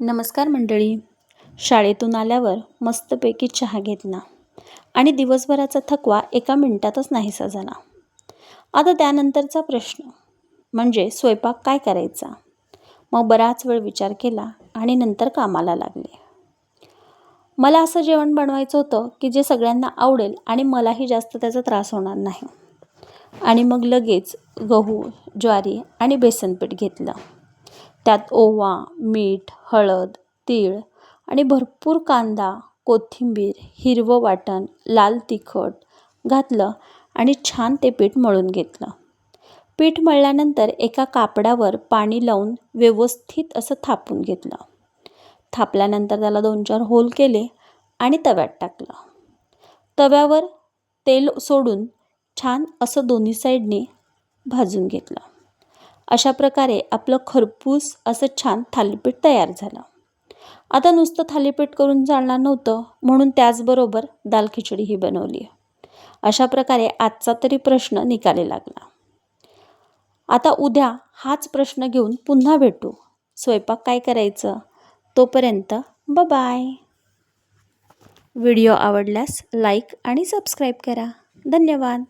नमस्कार मंडळी. शाळेतून आल्यावर मस्तपैकी चहा घेतला आणि दिवसभराचा थकवा एका मिनिटातच नाहीसा झाला. आता त्यानंतरचा प्रश्न म्हणजे स्वयंपाक काय करायचा. मग बराच वेळ विचार केला आणि नंतर कामाला लागले. मला असं जेवण बनवायचं होतं की जे सगळ्यांना आवडेल आणि मलाही जास्त त्याचा त्रास होणार नाही. आणि मग लगेच गहू, ज्वारी आणि बेसनपीठ घेतलं. त्यात ओवा, मीठ, हळद, तीळ आणि भरपूर कांदा, कोथिंबीर, हिरवं वाटण, लाल तिखट घातलं आणि छान ते पीठ मळून घेतलं. पीठ मळल्यानंतर एका कापडावर पाणी लावून व्यवस्थित असं थापून घेतलं. थापल्यानंतर त्याला 2-4 होल केले आणि तव्यात टाकलं. तव्यावर तेल सोडून छान असं दोन्ही साईडने भाजून घेतलं. अशा प्रकारे आपलं खरपूस असं छान थालीपीठ तयार झालं. आता नुसतं थालीपीठ करून चालणार नव्हतं, म्हणून त्याचबरोबर दाल खिचडीही बनवली. अशा प्रकारे आजचा तरी प्रश्न निकाली लागला. आता उद्या हाच प्रश्न घेऊन पुन्हा भेटू. स्वयंपाक काय करायचं? तोपर्यंत बाय. व्हिडिओ आवडल्यास लाईक आणि सबस्क्राईब करा. धन्यवाद.